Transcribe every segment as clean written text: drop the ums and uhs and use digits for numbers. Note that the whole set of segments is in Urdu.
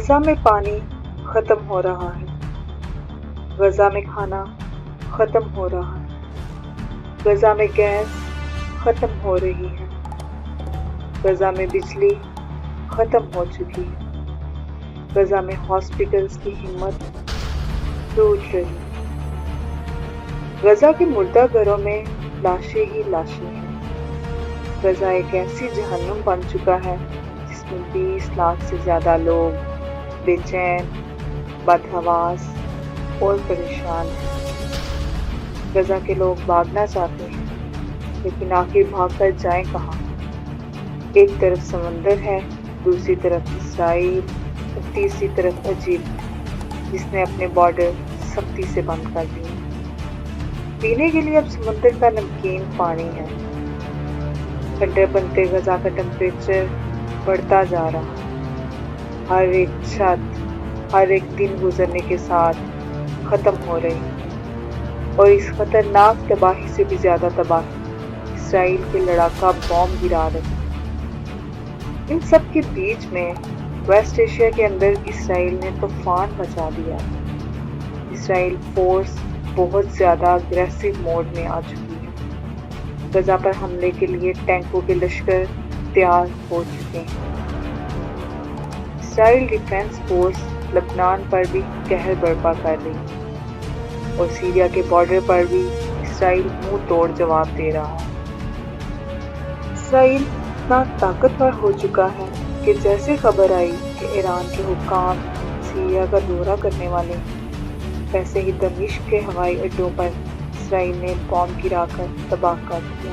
غزہ میں پانی ختم ہو رہا ہے، غزہ میں کھانا ختم ہو رہا ہے، غزہ میں گیس ختم ہو رہی ہے، غزہ میں بجلی ختم ہو چکی ہے، غزہ میں ہاسپٹلز کی ہمت ٹوٹ رہی ہے، غزہ کے مردہ گھروں میں لاشیں ہی لاشیں ہیں۔ غزہ ایک ایسی جہنم بن چکا ہے جس میں 20 لاکھ سے زیادہ لوگ بے چین، بدحواس اور پریشان ہیں۔ غزہ کے لوگ بھاگنا چاہتے ہیں لیکن آخر بھاگ کر جائیں کہاں؟ ایک طرف سمندر ہے، دوسری طرف اسرائیل اور تیسری طرف ایجپٹ جس نے اپنے بارڈر سختی سے بند کر دیے۔ پینے کے لیے اب سمندر کا نمکین پانی ہے۔ ٹھنڈے بنتے غزہ کا ٹمپریچر بڑھتا جا رہا ہے۔ ہر ایک چھت ہر ایک دن گزرنے کے ساتھ ختم ہو رہی ہے، اور اس خطرناک تباہی سے بھی زیادہ تباہی اسرائیل کے لڑاکا بم گرا رہے ہیں۔ ان سب کے بیچ میں ویسٹ ایشیا کے اندر اسرائیل نے طوفان مچا دیا۔ اسرائیل فورس بہت زیادہ اگریسو موڈ میں آ چکی ہے۔ غزہ پر حملے کے لیے ٹینکوں کے لشکر تیار ہو چکے ہیں۔ اسرائیل ڈیفنس فورس لبنان پر بھی قہر برپا کر رہی ہے، اور سیریا کے بارڈر پر بھی اسرائیل منہ توڑ جواب دے رہا ہے۔ اسرائیل اتنا طاقتور ہو چکا ہے کہ جیسے خبر آئی کہ ایران کے حکام سیریا کا دورہ کرنے والے ہیں، ویسے ہی دمشق کے ہوائی اڈوں پر اسرائیل نے بم گرا کر تباہ کر دیا،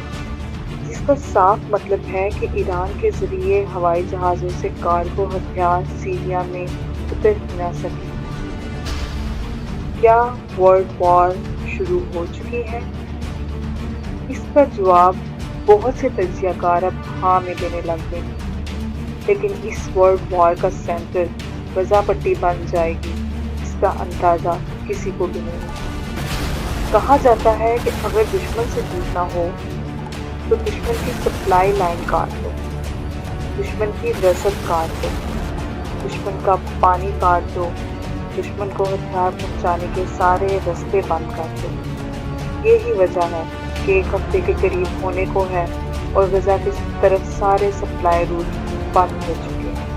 جس کا صاف مطلب ہے کہ ایران کے ذریعے ہوائی جہازوں سے کارگو ہتھیار سیریا میں اتر ہی نہ سکے۔ کیا ورلڈ وار شروع ہو چکی ہے؟ اس کا جواب بہت سے تجزیہ کار اب ہاں میں دینے لگ گئے، لیکن اس ورلڈ وار کا سینٹر غزہ پٹی بن جائے گی اس کا اندازہ کسی کو بھی نہیں۔ کہا جاتا ہے کہ اگر دشمن سے جیتنا ہو تو دشمن کی سپلائی لائن کاٹ دو، دشمن کی رسد کاٹ دو، دشمن کا پانی کاٹ دو، دشمن کو ہتھیار پہنچانے کے سارے راستے بند کر دو۔ یہی وجہ ہے کہ ایک ہفتے کے قریب ہونے کو ہے اور غزہ کی طرف سارے سپلائی روٹ بند ہو چکے ہیں۔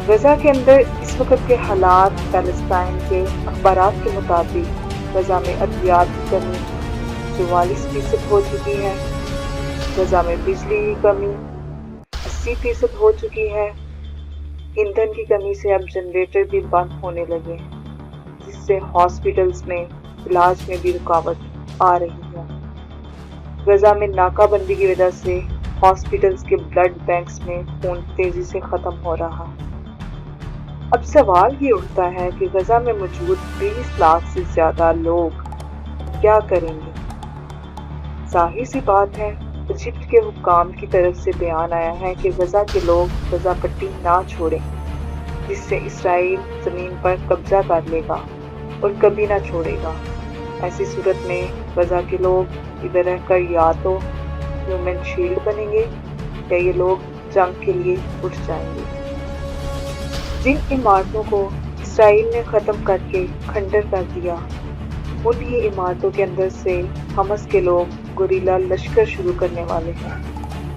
غزہ کے اندر اس وقت کے حالات فلسطین کے اخبارات کے مطابق غزہ میں ادویات کی کمی 44% ہو چکی ہے، غزہ میں بجلی کی کمی 80% ہو چکی ہے، ایندھن کی کمی سے اب جنریٹر بھی بند ہونے لگے ہیں، جس سے ہاسپٹلز میں علاج میں بھی رکاوٹ آ رہی ہے۔ غزہ میں ناکہ بندی کی وجہ سے ہاسپٹلز کے بلڈ بینکس میں خون تیزی سے ختم ہو رہا ہے۔ اب سوال یہ اٹھتا ہے کہ غزہ میں موجود 20 لاکھ سے زیادہ لوگ کیا کریں گے؟ ظاہر سی بات ہے، ایجپٹ کے حکام کی طرف سے بیان آیا ہے کہ غزہ کے لوگ غزہ پٹی نہ چھوڑیں، جس سے اسرائیل زمین پر قبضہ کر لے گا اور کبھی نہ چھوڑے گا۔ ایسی صورت میں غزہ کے لوگ ادھر رہ کر یا تو ہیومن شیلڈ بنیں گے یا یہ لوگ جنگ کے لیے اٹھ جائیں گے۔ جن عمارتوں کو اسرائیل نے ختم کر کے کھنڈر کر دیا، انہی عمارتوں کے اندر سے حماس کے لوگ گوریلا لشکر شروع کرنے والے ہیں۔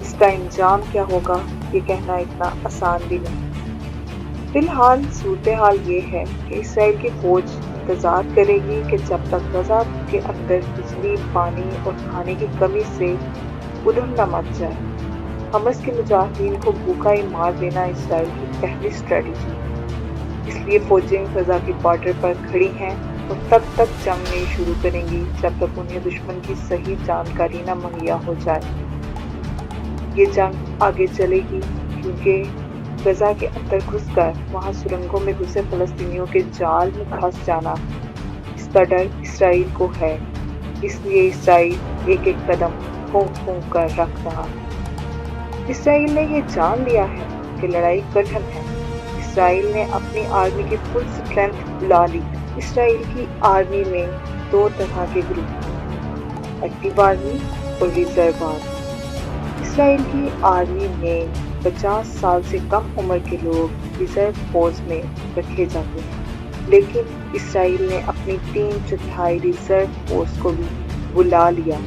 اس کا انجام کیا ہوگا یہ کہنا اتنا آسان بھی نہیں۔ فی الحال صورتحال یہ ہے کہ اسرائیل کی فوج انتظار کرے گی کہ جب تک غزہ کے اندر بجلی، پانی اور کھانے کی کمی سے ادھم نہ مچ جائے۔ حماس کے مجاہدین کو بھوکا ہی مار دینا اسرائیل کی پہلی اسٹریٹجی ہے۔ اس لیے فوجیں غزہ کی بارڈر پر کھڑی ہیں اور تب تک جنگ نہیں شروع کریں گی جب تک انہیں دشمن کی صحیح جانکاری نہ مہیا ہو جائے۔ یہ جنگ آگے چلے گی کیونکہ غزہ کے اندر گھس کر وہاں سرنگوں میں گھسے فلسطینیوں کے جال میں پھنس جانا، اس کا ڈر اسرائیل کو ہے۔ اس لیے اسرائیل ایک ایک قدم پھونک پھونک کر رکھ رہا ہے۔ اسرائیل نے یہ جان لیا ہے کہ لڑائی کٹھن ہے۔ اسرائیل نے اپنی آرمی کی فل اسٹرینتھ بلا لی۔ اسرائیل کی آرمی میں 2 طرح کے گروپ ہیں، ایکٹیو آرمی اور ریزرو آرمی۔ اسرائیل کی آرمی میں 50 سال سے کم عمر کے لوگ ریزرو فورس میں رکھے جاتے ہیں، لیکن اسرائیل نے اپنی 3/4 ریزرو فورس کو بھی بلا لیا،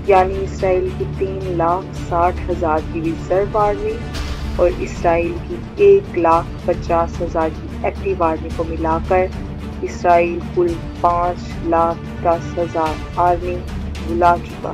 یعنی اسرائیل کی 3,60,000 کی ریزرو آرمی اور اسرائیل کی 1,50,000 کی ایکٹیو آرمی کو ملا کر اسرائیل کل 5,10,000 آرمی بلا چکا۔